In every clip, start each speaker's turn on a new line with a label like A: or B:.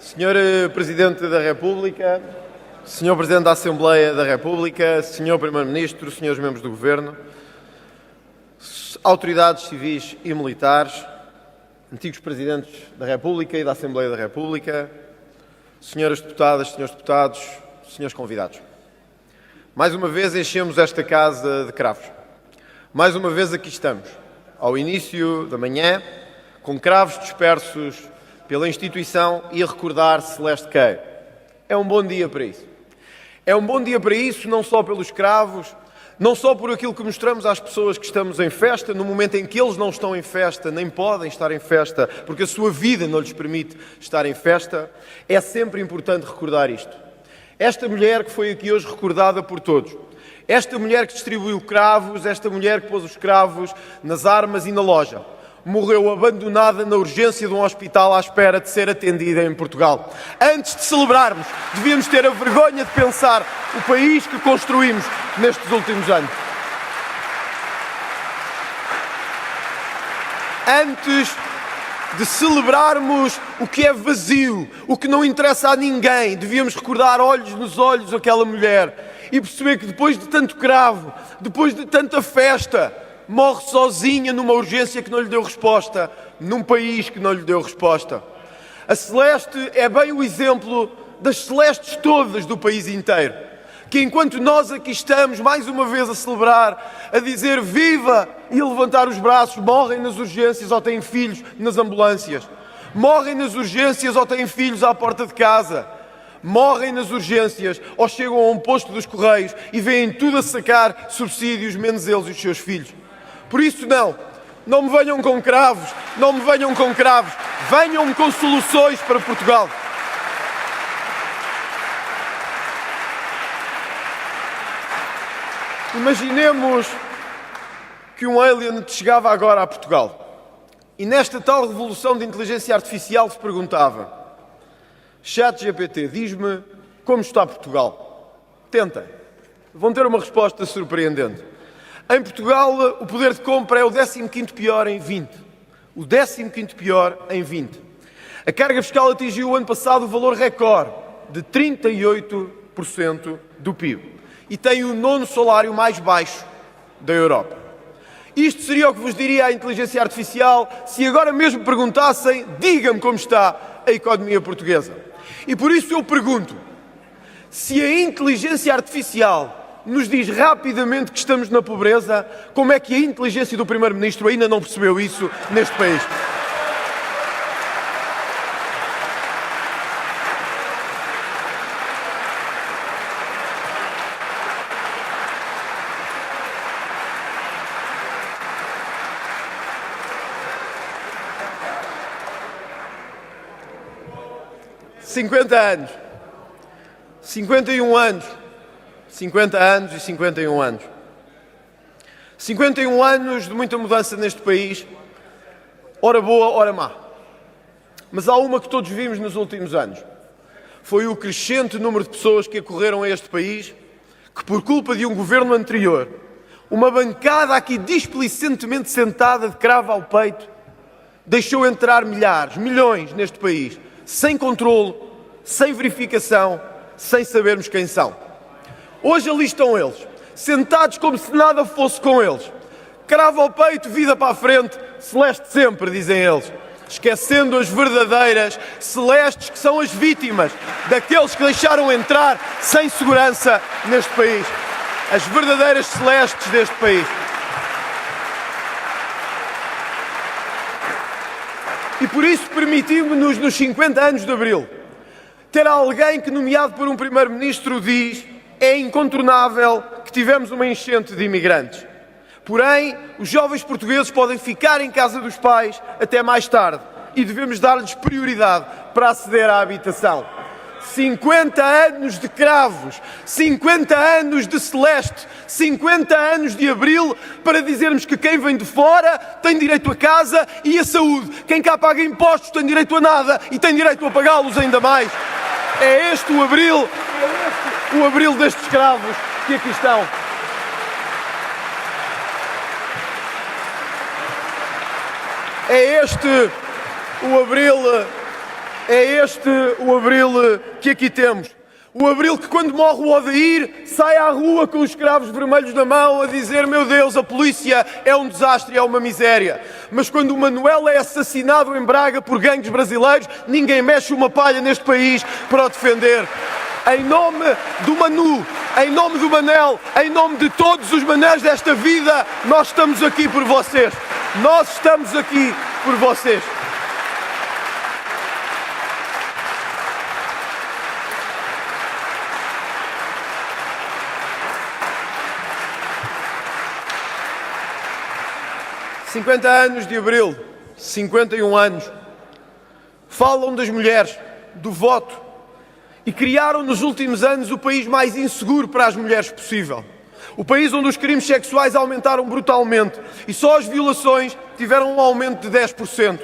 A: Senhor Presidente da República, Senhor Presidente da Assembleia da República, Senhor Primeiro-Ministro, Senhores Membros do Governo, autoridades civis e militares, antigos Presidentes da República e da Assembleia da República, Senhoras Deputadas, Senhores Deputados, Senhores Convidados. Mais uma vez enchemos esta casa de cravos. Mais uma vez aqui estamos, ao início da manhã, com cravos dispersos pela instituição e a recordar Celeste Queiro. É um bom dia para isso. É um bom dia para isso, não só pelos cravos, não só por aquilo que mostramos às pessoas que estamos em festa, no momento em que eles não estão em festa, nem podem estar em festa, porque a sua vida não lhes permite estar em festa. É sempre importante recordar isto. Esta mulher que foi aqui hoje recordada por todos, esta mulher que distribuiu cravos, esta mulher que pôs os cravos nas armas e na loja, morreu abandonada na urgência de um hospital à espera de ser atendida em Portugal. Antes de celebrarmos, devíamos ter a vergonha de pensar o país que construímos nestes últimos anos. Antes de celebrarmos o que é vazio, o que não interessa a ninguém, devíamos recordar olhos nos olhos aquela mulher e perceber que depois de tanto cravo, depois de tanta festa, morre sozinha numa urgência que não lhe deu resposta, num país que não lhe deu resposta. A Celeste é bem o exemplo das Celestes todas do país inteiro, que enquanto nós aqui estamos mais uma vez a celebrar, a dizer viva e a levantar os braços, morrem nas urgências ou têm filhos nas ambulâncias, morrem nas urgências ou têm filhos à porta de casa, morrem nas urgências ou chegam a um posto dos Correios e veem tudo a sacar subsídios, menos eles e os seus filhos. Por isso não me venham com cravos, não me venham com cravos, venham-me com soluções para Portugal. Imaginemos que um alien chegava agora a Portugal e nesta tal revolução de inteligência artificial se perguntava: ChatGPT, diz-me como está Portugal. Tentem, vão ter uma resposta surpreendente. Em Portugal, o poder de compra é o 15º pior em 20. O 15º pior em 20. A carga fiscal atingiu o ano passado o valor recorde de 38% do PIB. E tem o 9º salário mais baixo da Europa. Isto seria o que vos diria a inteligência artificial se agora mesmo perguntassem: diga-me como está a economia portuguesa. E por isso eu pergunto, se a inteligência artificial nos diz rapidamente que estamos na pobreza, como é que a inteligência do Primeiro-Ministro ainda não percebeu isso neste país? ...50 anos, 51 anos, 50 anos e 51 anos. 51 anos de muita mudança neste país, ora boa, ora má. Mas há uma que todos vimos nos últimos anos. Foi o crescente número de pessoas que acorreram a este país, que por culpa de um governo anterior, uma bancada aqui displicentemente sentada de cravo ao peito, deixou entrar milhares, milhões neste país, sem controlo, sem verificação, sem sabermos quem são. Hoje ali estão eles, sentados como se nada fosse com eles. Cravo ao peito, vida para a frente, Celeste sempre, dizem eles. Esquecendo as verdadeiras Celestes, que são as vítimas daqueles que deixaram entrar sem segurança neste país. As verdadeiras Celestes deste país. E por isso permitimos-nos, nos 50 anos de Abril, ter alguém que, nomeado por um Primeiro-Ministro, diz: é incontornável que tivemos uma enchente de imigrantes. Porém, os jovens portugueses podem ficar em casa dos pais até mais tarde e devemos dar-lhes prioridade para aceder à habitação. 50 anos de cravos, 50 anos de Celeste, 50 anos de Abril para dizermos que quem vem de fora tem direito a casa e a saúde. Quem cá paga impostos tem direito a nada e tem direito a pagá-los ainda mais. É este o Abril, o Abril destes escravos que aqui estão. É este o Abril É este o Abril que aqui temos. O Abril que, quando morre o Odair, sai à rua com os cravos vermelhos na mão a dizer: meu Deus, a polícia é um desastre, é uma miséria. Mas quando o Manuel é assassinado em Braga por gangues brasileiros, ninguém mexe uma palha neste país para o defender. Em nome do Manu, em nome do Manel, em nome de todos os Manés desta vida, nós estamos aqui por vocês. Nós estamos aqui por vocês. ...50 anos de Abril, 51 anos, falam das mulheres, do voto, e criaram nos últimos anos o país mais inseguro para as mulheres possível. O país onde os crimes sexuais aumentaram brutalmente e só as violações tiveram um aumento de 10%.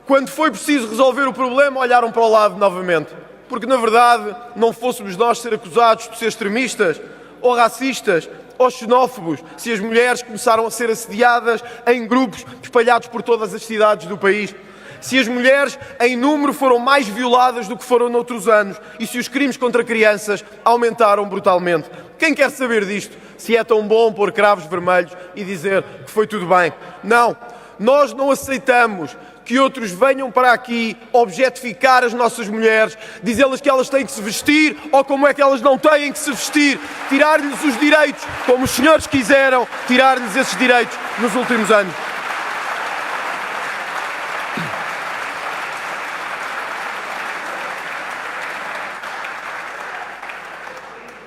A: Quando foi preciso resolver o problema, olharam para o lado novamente. Porque, na verdade, não fôssemos nós ser acusados de ser extremistas ou racistas ou xenófobos se as mulheres começaram a ser assediadas em grupos espalhados por todas as cidades do país. Se as mulheres em número foram mais violadas do que foram noutros anos e se os crimes contra crianças aumentaram brutalmente. Quem quer saber disto? Se é tão bom pôr cravos vermelhos e dizer que foi tudo bem? Não, nós não aceitamos que outros venham para aqui objetificar as nossas mulheres, dizer-lhes que elas têm que se vestir ou como é que elas não têm que se vestir, tirar-lhes os direitos, como os senhores quiseram tirar-lhes esses direitos nos últimos anos.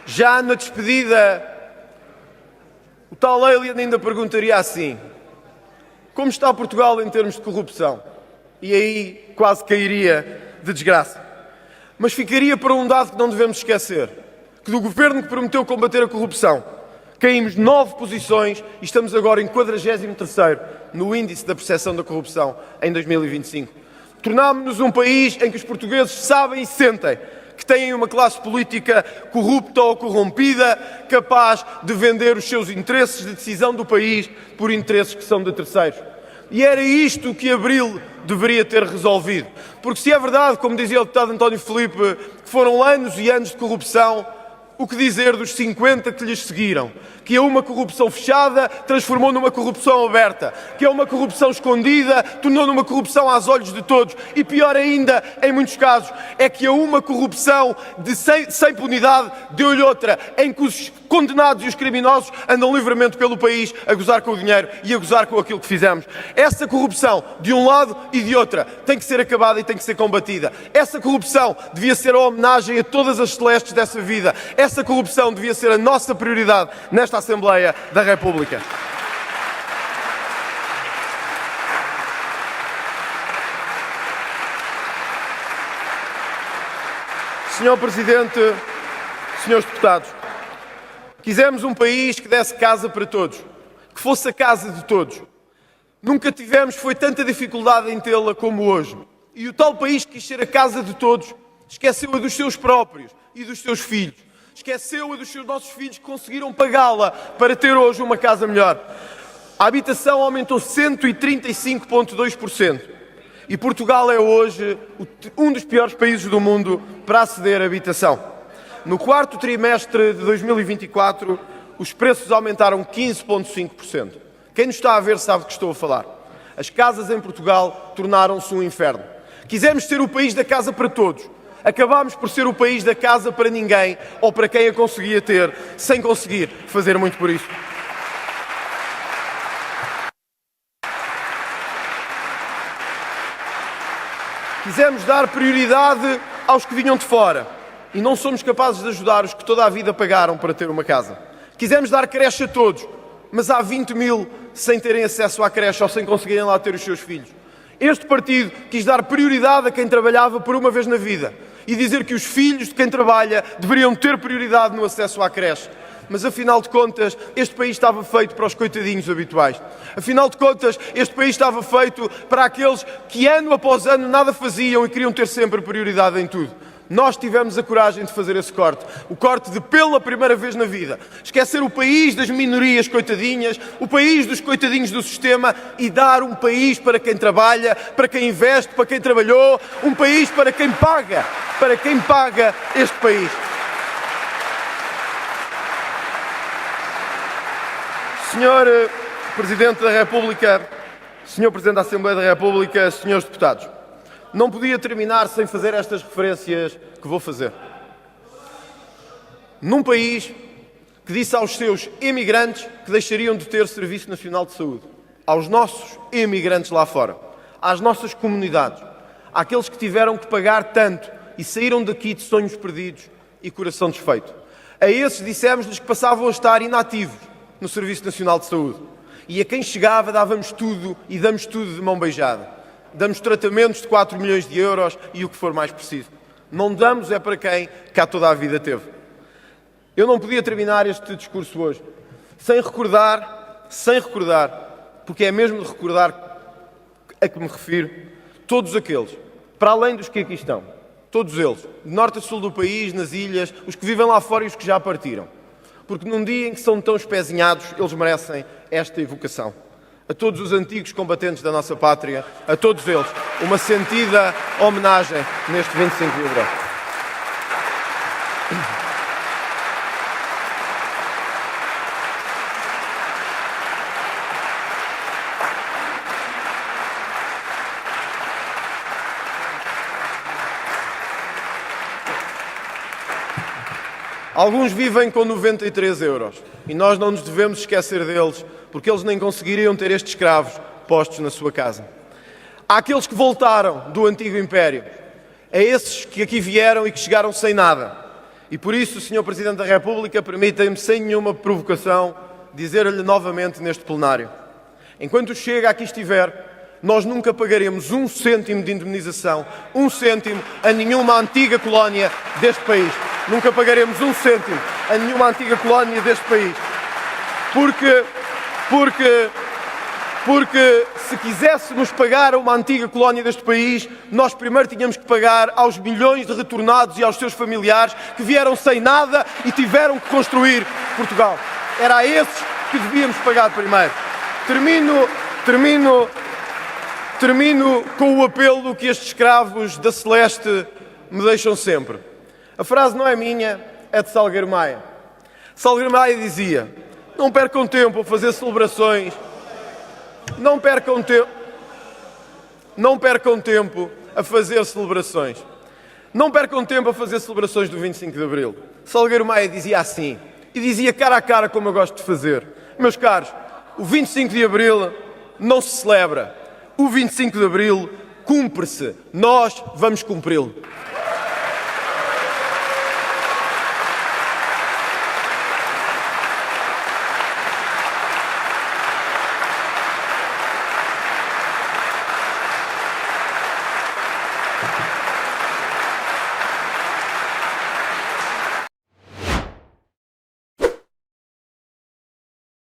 A: Já na despedida, o tal Alien ainda perguntaria assim: como está Portugal em termos de corrupção? E aí quase cairia de desgraça. Mas ficaria para um dado que não devemos esquecer: que do governo que prometeu combater a corrupção, caímos 9 posições e estamos agora em 43º no índice da percepção da corrupção em 2025. Tornámos-nos um país em que os portugueses sabem e sentem que têm uma classe política corrupta ou corrompida, capaz de vender os seus interesses de decisão do país por interesses que são de terceiros. E era isto que Abril deveria ter resolvido. Porque se é verdade, como dizia o deputado António Filipe, que foram anos e anos de corrupção, o que dizer dos 50 que lhes seguiram? Que a uma corrupção fechada transformou numa corrupção aberta, que a uma corrupção escondida tornou numa corrupção aos olhos de todos, e pior ainda, em muitos casos, é que a uma corrupção sem punidade deu-lhe outra, em que os condenados e os criminosos andam livremente pelo país a gozar com o dinheiro e a gozar com aquilo que fizemos. Essa corrupção, de um lado e de outra, tem que ser acabada e tem que ser combatida. Essa corrupção devia ser a homenagem a todas as celestes dessa vida. Essa corrupção devia ser a nossa prioridade nesta Assembleia da República. Senhor Presidente, senhores deputados, quisemos um país que desse casa para todos, que fosse a casa de todos. Nunca tivemos, foi tanta dificuldade em tê-la como hoje. E o tal país que quis ser a casa de todos, esqueceu-a dos seus próprios e dos seus filhos. Esqueceu-a dos nossos filhos que conseguiram pagá-la para ter hoje uma casa melhor. A habitação aumentou 135,2%. E Portugal é hoje um dos piores países do mundo para aceder à habitação. No quarto trimestre de 2024, os preços aumentaram 15,5%. Quem nos está a ver sabe do que estou a falar. As casas em Portugal tornaram-se um inferno. Quisemos ser o país da casa para todos. Acabámos por ser o país da casa para ninguém, ou para quem a conseguia ter, sem conseguir fazer muito por isso. Quisemos dar prioridade aos que vinham de fora e não somos capazes de ajudar os que toda a vida pagaram para ter uma casa. Quisemos dar creche a todos, mas há 20 mil sem terem acesso à creche ou sem conseguirem lá ter os seus filhos. Este partido quis dar prioridade a quem trabalhava por uma vez na vida e dizer que os filhos de quem trabalha deveriam ter prioridade no acesso à creche. Mas, afinal de contas, este país estava feito para os coitadinhos habituais. Afinal de contas, este país estava feito para aqueles que, ano após ano, nada faziam e queriam ter sempre prioridade em tudo. Nós tivemos a coragem de fazer esse corte. O corte de, pela primeira vez na vida, esquecer o país das minorias coitadinhas, o país dos coitadinhos do sistema e dar um país para quem trabalha, para quem investe, para quem trabalhou, um país para quem paga este país. Senhor Presidente da República, Senhor Presidente da Assembleia da República, senhores deputados, não podia terminar sem fazer estas referências que vou fazer. Num país que disse aos seus imigrantes que deixariam de ter Serviço Nacional de Saúde, aos nossos imigrantes lá fora, às nossas comunidades, àqueles que tiveram que pagar tanto e saíram daqui de sonhos perdidos e coração desfeito. A esses dissemos-lhes que passavam a estar inativos no Serviço Nacional de Saúde. E a quem chegava dávamos tudo e damos tudo de mão beijada. Damos tratamentos de 4 milhões de euros e o que for mais preciso. Não damos é para quem cá toda a vida teve. Eu não podia terminar este discurso hoje sem recordar, porque é mesmo de recordar a que me refiro, todos aqueles, para além dos que aqui estão, todos eles, de norte a sul do país, nas ilhas, os que vivem lá fora e os que já partiram. Porque num dia em que são tão espezinhados, eles merecem esta evocação. A todos os antigos combatentes da nossa pátria, a todos eles, uma sentida homenagem neste 25 de abril. Alguns vivem com 93 euros e nós não nos devemos esquecer deles, porque eles nem conseguiriam ter estes escravos postos na sua casa. Há aqueles que voltaram do antigo império, é esses que aqui vieram e que chegaram sem nada. E por isso, Sr. Presidente da República, permitem-me, sem nenhuma provocação, dizer-lhe novamente neste plenário. Enquanto o Chega aqui estiver, nós nunca pagaremos 1 cêntimo de indemnização, 1 cêntimo a nenhuma antiga colónia deste país. Nunca pagaremos 1 cêntimo a nenhuma antiga colónia deste país. Porque se quiséssemos pagar a uma antiga colónia deste país, nós primeiro tínhamos que pagar aos milhões de retornados e aos seus familiares que vieram sem nada e tiveram que construir Portugal. Era a esses que devíamos pagar primeiro. Termino com o apelo que estes escravos da Celeste me deixam sempre. A frase não é minha, é de Salgueiro Maia. Salgueiro Maia dizia: não percam tempo a fazer celebrações, não percam tempo a fazer celebrações do 25 de Abril. Salgueiro Maia dizia assim, e dizia cara a cara como eu gosto de fazer: meus caros, o 25 de Abril não se celebra, o 25 de Abril cumpre-se, nós vamos cumpri-lo.